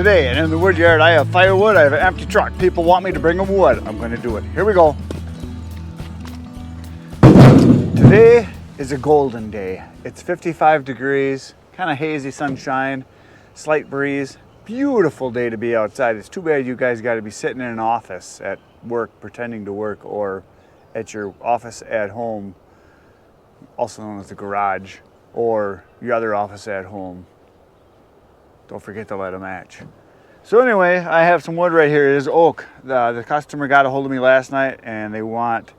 Today, and in the wood yard, I have firewood, I have an empty truck. People want me to bring them wood. I'm going to do it. Here we go. Today is a golden day. It's 55 degrees, kind of hazy sunshine, slight breeze. Beautiful day to be outside. It's too bad you guys got to be sitting in an office at work, pretending to work, or at your office at home, also known as the garage, or your other office at home. Don't forget to light a match. So anyway, I have some wood right here. It is oak. The customer got a hold of me last night and they want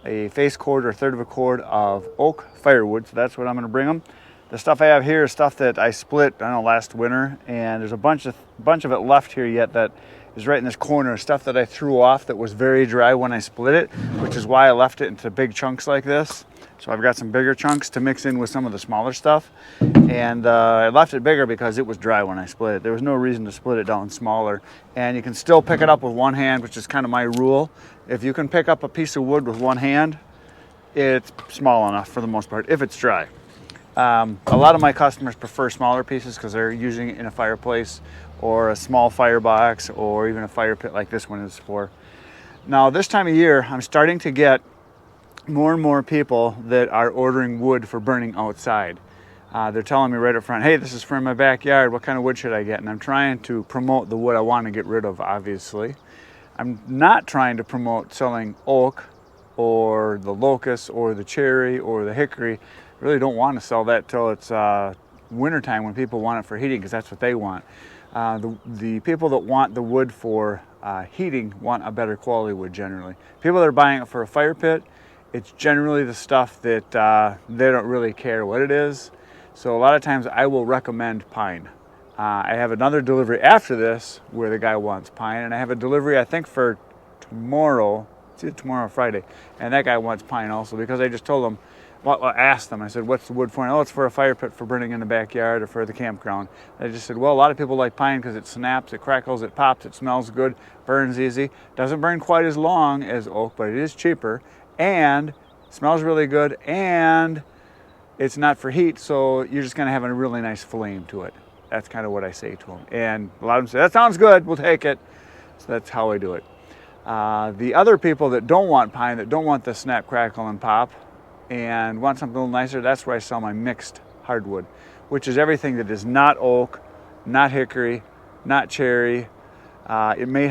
a face cord or a third of a cord of oak firewood. So that's what I'm going to bring them. The stuff I have here is stuff that I split, I don't know, last winter, and there's a bunch of it left here yet that is right in this corner. Stuff that I threw off that was very dry when I split it, which is why I left it into big chunks like this. So I've got some bigger chunks to mix in with some of the smaller stuff. And I left it bigger because it was dry when I split it. There was no reason to split it down smaller. And you can still pick it up with one hand, which is kind of my rule. If you can pick up a piece of wood with one hand, it's small enough for the most part, if it's dry. A lot of my customers prefer smaller pieces because they're using it in a fireplace or a small firebox or even a fire pit like this one is for. Now this time of year, I'm starting to get more and more people that are ordering wood for burning outside. They're telling me right up front, hey, this is from my backyard, what kind of wood should I get? And I'm trying to promote the wood I want to get rid of, obviously. I'm not trying to promote selling oak or the locust or the cherry or the hickory. I really don't want to sell that till it's wintertime when people want it for heating, because that's what they want. The people that want the wood for heating want a better quality wood generally. People that are buying it for a fire pit, it's generally the stuff that they don't really care what it is. So a lot of times I will recommend pine. I have another delivery after this where the guy wants pine, and I have a delivery I think for tomorrow, it's either tomorrow or Friday, and that guy wants pine also, because I just told him, well, I asked them, I said, what's the wood for? And, oh, it's for a fire pit for burning in the backyard or for the campground. I just said, well, a lot of people like pine because it snaps, it crackles, it pops, it smells good, burns easy. Doesn't burn quite as long as oak, but it is cheaper, and smells really good, and it's not for heat, so you're just going to have a really nice flame to it. That's kind of what I say to them. And a lot of them say, that sounds good, we'll take it. So that's how I do it. The other people that don't want pine, that don't want the snap, crackle, and pop, and want something a little nicer, that's where I sell my mixed hardwood, which is everything that is not oak, not hickory, not cherry. It may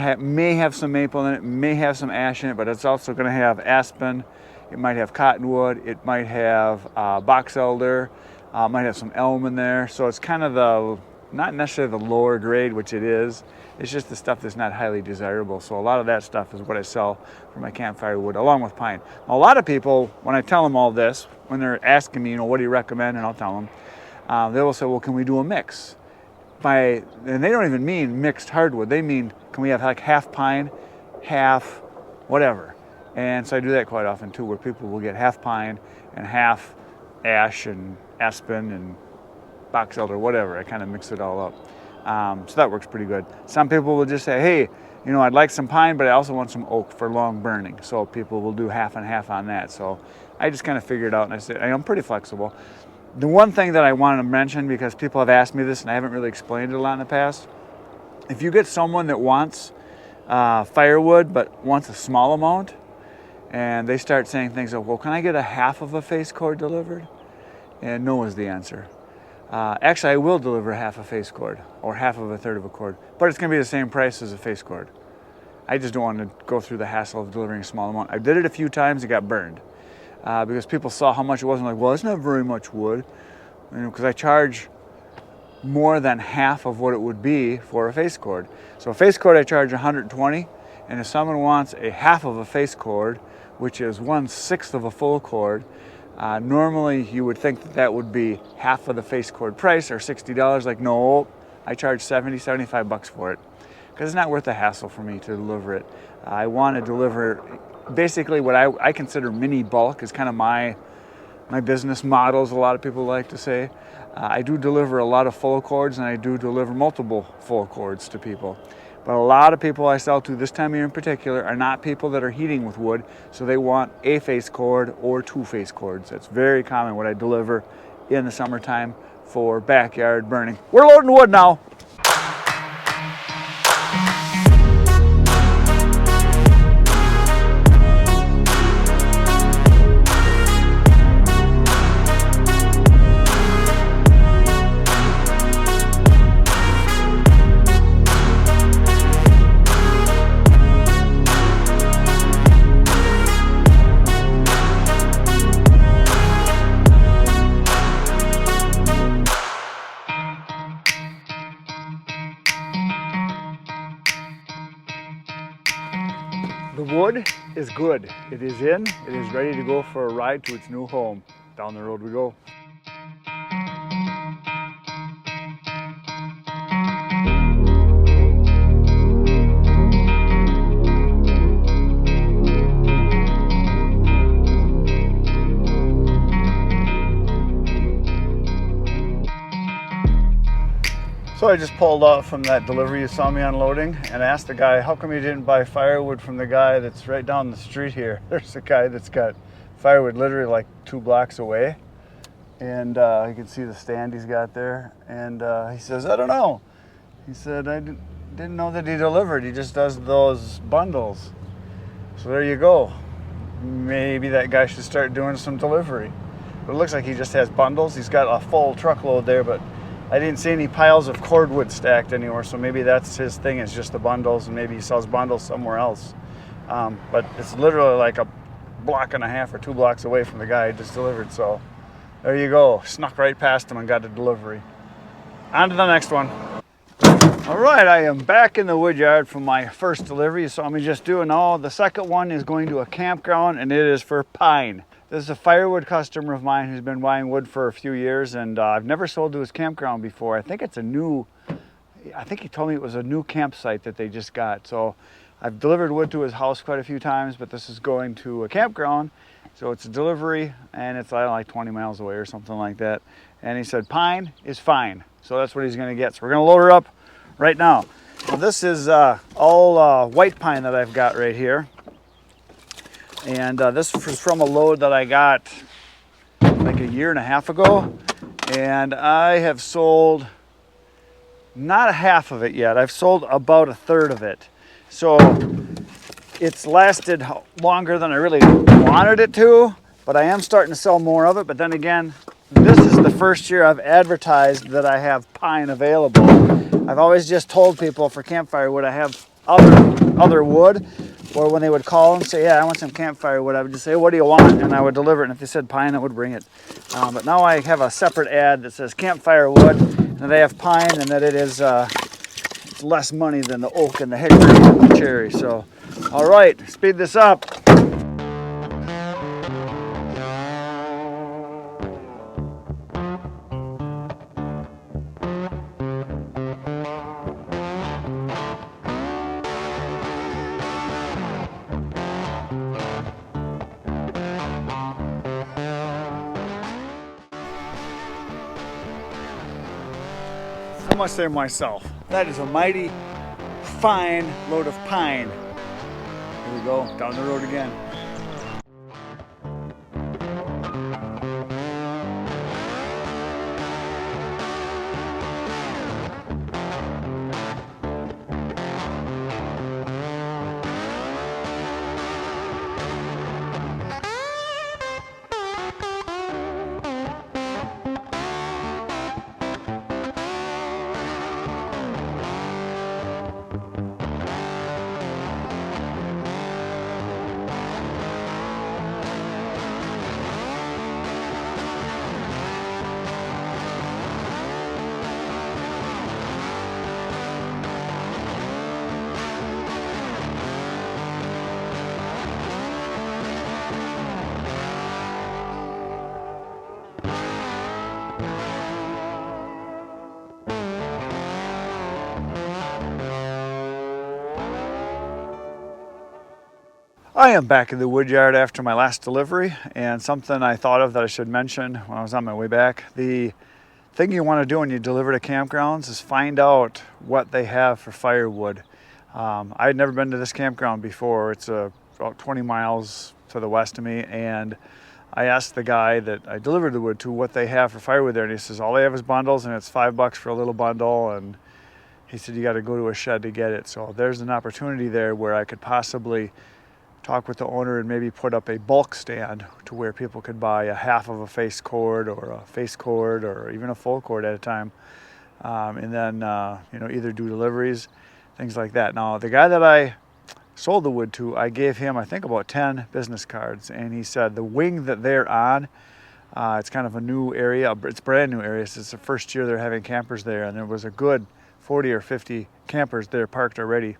have some maple in it, may have some ash in it, but it's also going to have aspen. It might have cottonwood. It might have box elder. It might have some elm in there. So it's kind of not necessarily the lower grade, which it is. It's just the stuff that's not highly desirable. So a lot of that stuff is what I sell for my campfire wood, along with pine. Now, a lot of people, when I tell them all this, when they're asking me, what do you recommend? And I'll tell them, they will say, well, can we do a mix? And they don't even mean mixed hardwood. They mean, can we have like half pine, half whatever? And so I do that quite often too, where people will get half pine and half ash and aspen and box elder, whatever. I kind of mix it all up. So that works pretty good. Some people will just say, hey, I'd like some pine, but I also want some oak for long burning. So people will do half and half on that. So I just kind of figured out, and I said, I'm pretty flexible. The one thing that I wanted to mention, because people have asked me this and I haven't really explained it a lot in the past, if you get someone that wants firewood but wants a small amount, and they start saying things like, well, can I get a half of a face cord delivered? And no is the answer. Actually, I will deliver half a face cord or half of a third of a cord, but it's going to be the same price as a face cord. I just don't want to go through the hassle of delivering a small amount. I did it a few times, it got burned because people saw how much it was and like, well, it's not very much wood, because I charge more than half of what it would be for a face cord. So a face cord I charge $120, and if someone wants a half of a face cord, which is 1/6 of a full cord, normally you would think that would be half of the face cord price or $60. Like, no, I charge $70, $75 for it because it's not worth the hassle for me to deliver it. I want to deliver basically what I consider mini bulk is kind of my business model, as a lot of people like to say. I do deliver a lot of full cords, and I do deliver multiple full cords to people. But a lot of people I sell to this time of year in particular are not people that are heating with wood, so they want a face cord or 2 face cords. That's very common what I deliver in the summertime for backyard burning. We're loading wood now. wood is good. It is in, it is ready to go for a ride to its new home. Down the road we go. So I just pulled out from that delivery you saw me unloading and asked the guy, how come you didn't buy firewood from the guy that's right down the street here? There's a guy that's got firewood literally like 2 blocks away. And you can see the stand he's got there. And he says, I don't know. He said, I didn't know that he delivered. He just does those bundles. So there you go. Maybe that guy should start doing some delivery. But it looks like he just has bundles. He's got a full truckload there, but I didn't see any piles of cordwood stacked anywhere, so maybe that's his thing, is just the bundles, and maybe he sells bundles somewhere else. But it's literally like a block and a half or 2 blocks away from the guy who just delivered, so there you go. Snuck right past him and got a delivery. On to the next one. All right, I am back in the wood yard from my first delivery. You saw me just do, now the second one is going to a campground, and it is for pine. This is a firewood customer of mine who's been buying wood for a few years, and I've never sold to his campground before. I think he told me it was a new campsite that they just got. So I've delivered wood to his house quite a few times, but this is going to a campground. So it's a delivery, and it's like 20 miles away or something like that. And he said pine is fine. So that's what he's gonna get. So we're gonna load her up right now. Now this is all white pine that I've got right here. And this was from a load that I got like 1.5 years ago. And I have sold not half of it yet. I've sold about 1/3 of it. So it's lasted longer than I really wanted it to, but I am starting to sell more of it. But then again, this is the first year I've advertised that I have pine available. I've always just told people for campfire wood I have other wood. Or when they would call and say, yeah, I want some campfire wood, I would just say, what do you want? And I would deliver it. And if they said pine, I would bring it. But now I have a separate ad that says campfire wood, and that I have pine, and that it is it's less money than the oak and the hickory and the cherry. So, all right, speed this up. I must say myself, that is a mighty fine load of pine. Here we go, down the road again. I am back in the wood yard after my last delivery, and something I thought of that I should mention when I was on my way back. The thing you want to do when you deliver to campgrounds is find out what they have for firewood. I had never been to this campground before. It's about 20 miles to the west of me, and I asked the guy that I delivered the wood to what they have for firewood there, and he says all they have is bundles, and it's $5 for a little bundle, and he said you got to go to a shed to get it. So there's an opportunity there where I could possibly talk with the owner and maybe put up a bulk stand to where people could buy a half of a face cord or a face cord or even a full cord at a time, and then either do deliveries, things like that. Now the guy that I sold the wood to, I gave him I think about 10 business cards, and he said the wing that they're on, it's kind of a new area, it's a brand new area. So it's the first year they're having campers there, and there was a good 40 or 50 campers there parked already.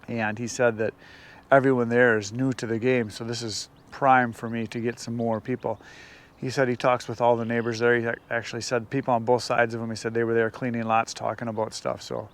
And he said that everyone there is new to the game, so this is prime for me to get some more people. He said he talks with all the neighbors there. He actually said people on both sides of him, he said they were there cleaning lots, talking about stuff. So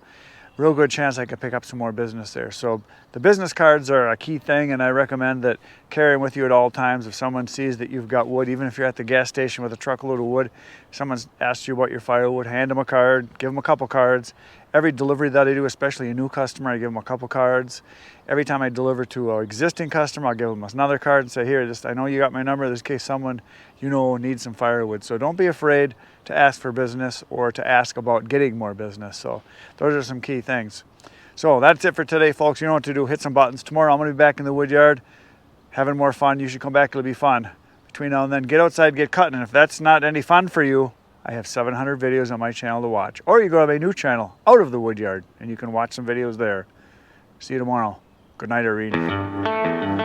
real good chance I could pick up some more business there. So the business cards are a key thing, and I recommend that carry them with you at all times. If someone sees that you've got wood, even if you're at the gas station with a truckload of wood, someone asks you about your firewood, hand them a card, give them a couple cards. Every delivery that I do, especially a new customer, I give them a couple cards. Every time I deliver to an existing customer, I'll give them another card and say, here, just I know you got my number, in case someone you know needs some firewood. So don't be afraid to ask for business or to ask about getting more business. So those are some key things. So that's it for today, folks. You know what to do. Hit some buttons. Tomorrow I'm going to be back in the wood yard having more fun. You should come back. It'll be fun. Between now and then, get outside, get cutting. And if that's not any fun for you, I have 700 videos on my channel to watch. Or you go to my new channel, Out of the Woodyard, and you can watch some videos there. See you tomorrow. Good night, everybody.